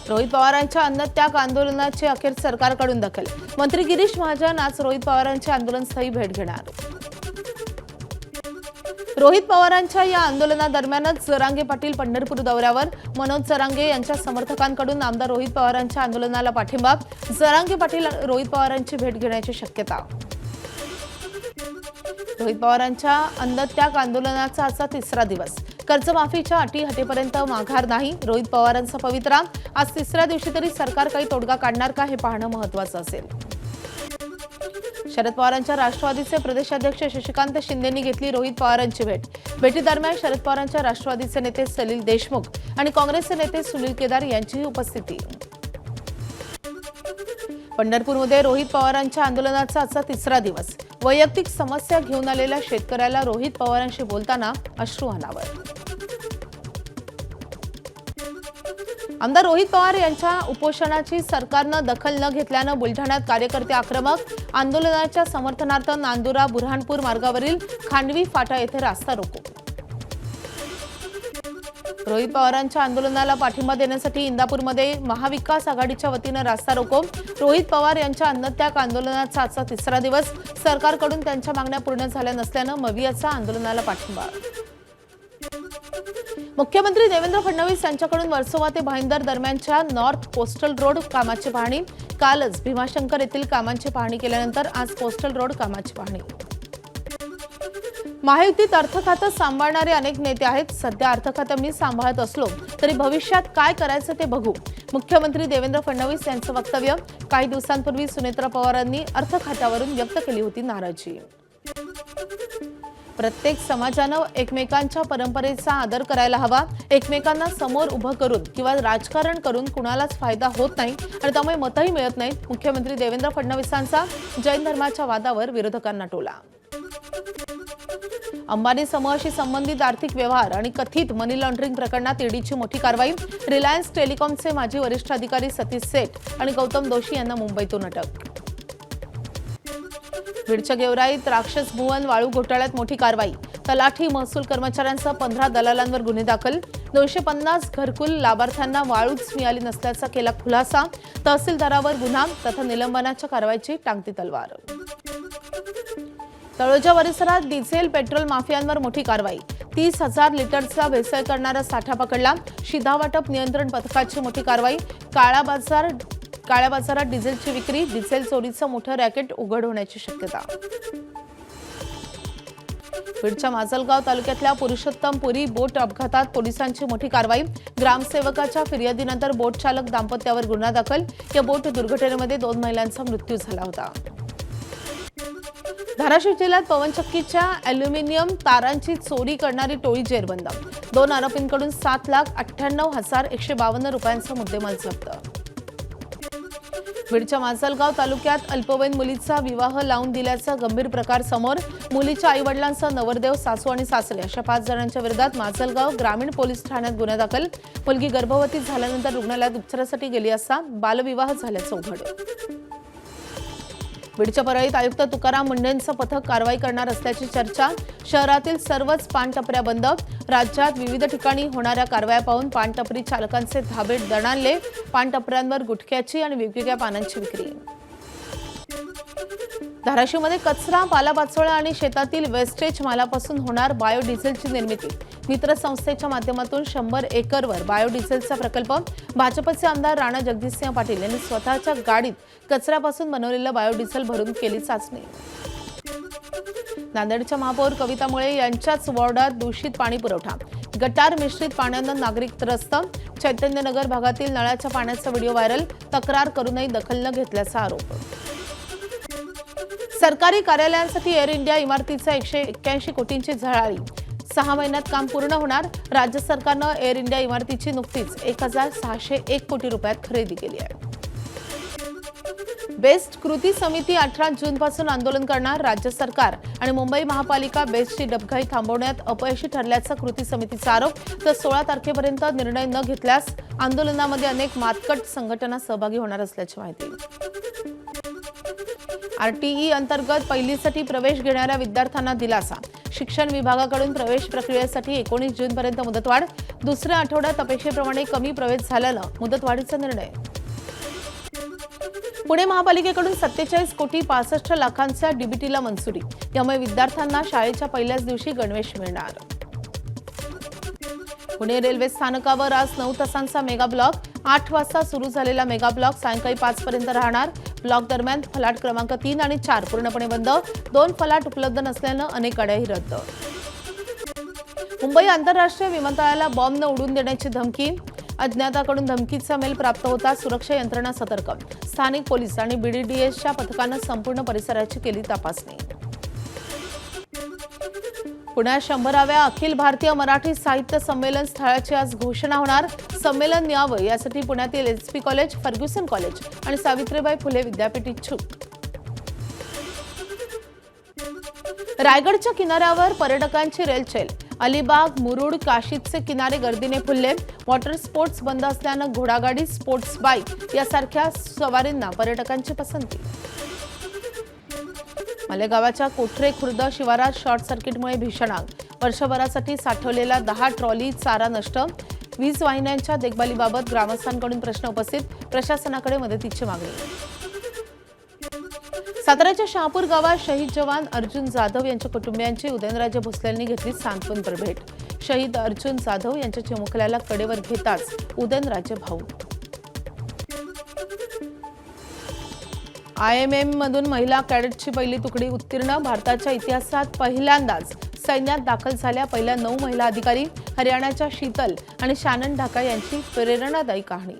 रोहित पवारांच्या अन्नत्याग आंदोलनाची अखेर सरकारकडून दखल। मंत्री गिरीश महाजन आज रोहित पवारांच्या आंदोलनस्थळी भेट घेणार। रोहित पवारांच्या या आंदोलनादरम्यानच जरांगे पाटील पंढरपूर दौऱ्यावर। मनोज जरांगे यांच्या समर्थकांकडून आमदार रोहित पवारांच्या आंदोलनाला पाठिंबा। जरांगे पाटील रोहित पवारांची भेट घेण्याची शक्यता। रोहित पवारांच्या अन्नत्याग आंदोलनाचा आजचा तिसरा दिवस। कर्जमाफीच्या अटी हटेपर्यंत माघार नाही, रोहित पवारांचा पवित्रा। आज तिसऱ्या दिवशी तरी सरकार काही तोडगा काढणार का हे पाहणं महत्त्वाचं असेल। शरद पवारांच्या राष्ट्रवादीचे प्रदेशाध्यक्ष शशिकांत शिंदेंनी घेतली रोहित पवारांची भेट। भेटीदरम्यान शरद पवारांच्या राष्ट्रवादीचे नेते सलील देशमुख आणि काँग्रेसचे नेते सुनील केदार यांचीही उपस्थिती। पंढरपूरमध्ये रोहित पवारांच्या आंदोलनाचा आजचा तिसरा दिवस। वैयक्तिक समस्या घेऊन आलेल्या शेतकऱ्याला रोहित पवारांशी बोलताना अश्रू अनावर। आमदार रोहित पवार यांच्या उपोषणाची सरकारनं दखल न घेतल्यानं बुलढाण्यात कार्यकर्ते आक्रमक। आंदोलनाच्या समर्थनार्थ नांदुरा बुरहानपूर मार्गावरील खांडवी फाटा येथे रास्ता रोको। रोहित पवारांच्या आंदोलनाला पाठिंबा देण्यासाठी इंदापूरमध्ये महाविकास आघाडीच्या वतीनं रास्ता रोको। रोहित पवार यांच्या अन्नत्याग आंदोलनाचा आजचा तिसरा दिवस। सरकारकडून त्यांच्या मागण्या पूर्ण झाल्या नसल्यानं मवियाचा आंदोलनाला पाठिंबा। मुख्यमंत्री देवेंद्र फडणवीस यांच्याकडून वर्सोवा ते भाईंदर दरम्यानच्या नॉर्थ कोस्टल रोड कामाची पाहणी। कालच भीमाशंकर येथील कामांची पाहणी केल्यानंतर आज कोस्टल रोड कामाची पाहणी। महायुतीत अर्थ खातं सांभाळणारे अनेक नेते आहेत। सध्या अर्थ खातं मी सांभाळत असलो तरी भविष्यात काय करायचं ते बघू, मुख्यमंत्री देवेंद्र फडणवीस यांचं वक्तव्य। काही दिवसांपूर्वी सुनेत्रा पवारांनी अर्थ खात्यावरून व्यक्त केली होती नाराजी। प्रत्येक समाजानं एकमेकांच्या परंपरेचा आदर करायला हवा। एकमेकांना समोर उभं करून किंवा राजकारण करून कुणालाच फायदा होत नाही आणि त्यामुळे मतही मिळत नाहीत। मुख्यमंत्री देवेंद्र फडणवीसांचा जैन धर्माच्या वादावर विरोधकांना टोला। अंबानी समूहाशी संबंधित आर्थिक व्यवहार आणि कथित मनी लॉन्ड्रिंग प्रकरणात ईडीची मोठी कारवाई। रिलायन्स टेलिकॉमचे माजी वरिष्ठ अधिकारी सतीश सेठ आणि गौतम दोशी यांना मुंबईतून अटक। बीडच्या गेवराईत राक्षस भुवन वाळू घोटाळ्यात मोठी कारवाई। तलाठी महसूल कर्मचाऱ्यांसह 15 दलालांवर गुन्हे दाखल। 250 घरकुल लाभार्थ्यांना वाळूच मिळाली नसल्याचा केला खुलासा। तहसीलदारावर गुन्हा तथा निलंबनाच्या कारवाईची टांगती तलवार। तळोजा परिसरात डिझेल पेट्रोल माफियांवर मोठी कारवाई। 30,000 लिटरचा भेसळ करणारा साठा पकडला। शिधावाटप नियंत्रण पथकाची मोठी कारवाई। काळ्या बाजारात डिझेलची विक्री, डिझेल चोरीचं मोठं रॅकेट उघड होण्याची शक्यता। बीडच्या माजलगाव तालुक्यातल्या पुरुषोत्तमपुरी बोट अपघातात पोलिसांची मोठी कारवाई। ग्रामसेवकाच्या फिर्यादीनंतर बोट चालक दाम्पत्यावर गुन्हा दाखल। या बोट दुर्घटनेमध्ये 2 महिलांचा मृत्यू झाला होता। धाराशिव जिल्ह्यात पवनचक्कीच्या अॅल्युमिनियम तारांची चोरी करणारी टोळी जेरबंद। 2 आरोपींकडून 7,98,152 रुपयांचा मुद्देमाल जप्त। बीडच्या माजलगाव तालुक्यात अल्पवयीन मुलीचा विवाह लावून दिल्याचा गंभीर प्रकार समोर। मुलीच्या आईवडिलांसह नवरदेव, सासू आणि सासरे अशा 5 जणांच्या विरोधात माजलगाव ग्रामीण पोलीस ठाण्यात गुन्हा दाखल। मुलगी गर्भवती झाल्यानंतर रुग्णालयात उपचारासाठी गेली असता बालविवाह झाल्याचं उघड। बीडच्या परळीत आयुक्त तुकाराम मुंढेंचं पथक कारवाई करणार असल्याची चर्चा। शहरातील सर्वच पानटपऱ्या बंद। राज्यात विविध ठिकाणी होणाऱ्या कारवाया पाहून पानटपरी चालकांचे धाबे दणाणले। पानटपऱ्यांवर गुटख्याची आणि वेगवेगळ्या पानांची विक्री। धाराशिवमध्ये कचरा, पालापाचोळा आणि शेतातील वेस्टेज मालापासून होणार बायोडिझेलची निर्मिती। मित्र संस्थेच्या माध्यमातून 100 एकरवर बायोडिझेलचा प्रकल्प। भाजपचे आमदार राणा जगजितसिंह पाटील यांनी स्वतःच्या गाडीत कचऱ्यापासून बनवलेलं बायोडिझेल भरून केली चाचणी। नांदेडच्या महापौर कविता मुळे यांच्याच वॉर्डात दूषित पाणी पुरवठा। गटार मिश्रित पाण्यानं नागरिक त्रस्त। चैतन्यनगर भागातील नळाच्या पाण्याचा व्हिडिओ व्हायरल। तक्रार करूनही दखल न घेतल्याचा आरोप। सरकारी कार्यालयांसाठी एअर इंडिया इमारतीचा 181 कोटींची झळाळी। 6 महिन्यात काम पूर्ण होणार। राज्य सरकारनं एअर इंडिया इमारतीची नुकतीच 1,601 कोटी रुपयात खरेदी केली आहे। बेस्ट कृती समिती 18 जूनपासून आंदोलन करणार। राज्य सरकार आणि मुंबई महापालिका बेस्टची डबघाई थांबवण्यात अपयशी ठरल्याचा कृती समितीचा आरोप। तर 16 तारखेपर्यंत निर्णय न घेतल्यास आंदोलनामध्ये अनेक मातकट संघटना सहभागी होणार असल्याची माहिती। आरटीई अंतर्गत पहिलीसाठी प्रवेश घेणाऱ्या विद्यार्थ्यांना दिलासा। शिक्षण विभागाकडून प्रवेश प्रक्रियेसाठी 19 जूनपर्यंत मुदतवाढ. दुसऱ्या आठवड्यात अपेक्षेप्रमाणे कमी प्रवेश झाल्यानं मुदतवाढीचा निर्णय. पुणे महापालिकेकडून 47 कोटी 65 लाखांच्या डीबीटीला मंजुरी. यामुळे विद्यार्थ्यांना शाळेच्या पहिल्याच दिवशी गणवेश मिळणार. पुणे रेल्वे स्थानकावर आज 9 तासांचा मेगा ब्लॉक. 8 वाजता सुरू झालेला मेगा ब्लॉक सायंकाळी 5 पर्यंत राहणार. ब्लॉक दरम्यान फलाट क्रमांक 3 आणि 4 पूर्णपणे बंद. 2 फलाट उपलब्ध नसल्यानं अनेक गाड्याही रद्द. मुंबई आंतरराष्ट्रीय विमानतळाला बॉम्ब न उडून देण्याची धमकी. अज्ञाताकडून धमकीचा मेल प्राप्त होता. सुरक्षा यंत्रणा सतर्क. स्थानिक पोलीस आणि बीडीडीएसच्या पथकानं संपूर्ण परिसराची केली तपासणी. पुण्यात 100व्या अखिल भारतीय मराठी साहित्य संमेलन स्थळाची आज घोषणा होणार. संमेलन न्यावं यासाठी पुण्यातील एसपी कॉलेज, फर्ग्युसन कॉलेज आणि सावित्रीबाई फुले विद्यापीठ इच्छुक. रायगडच्या किनाऱ्यावर पर्यटकांची रेलचेल. अलिबाग, मुरुड, काशीदचे किनारे गर्दीने फुलले. वॉटर स्पोर्ट्स बंद असल्यानं घोडागाडी, स्पोर्ट्स बाईक यासारख्या सवारींना पर्यटकांची पसंती. मालेगावच्या कोठरे खुर्द शिवारात शॉर्ट सर्किटमुळे भीषण आग. वर्षभरासाठी साठवलेला 10 ट्रॉली चारा नष्ट. वीज वाहिन्यांच्या देखभालीबाबत ग्रामस्थांकडून प्रश्न उपस्थित. प्रशासनाकडे मदतीची मागणी. साताऱ्याच्या शहापूर गावात शहीद जवान अर्जुन जाधव यांच्या कुटुंबियांची उदयनराजे भोसले यांनी घेतली सांत्वनपर भेट. शहीद अर्जुन जाधव यांच्या चिमुकल्याला कडेवर घेताच उदयनराजे भाऊ. IMM मधून महिला कॅडेटची पहिली तुकडी उत्तीर्ण. भारताच्या इतिहासात पहिल्यांदाच सैन्यात दाखल झाल्या पहिल्या 9 महिला अधिकारी. हरियाणाच्या शीतल आणि शानन ढाका यांची प्रेरणादायी कहाणी.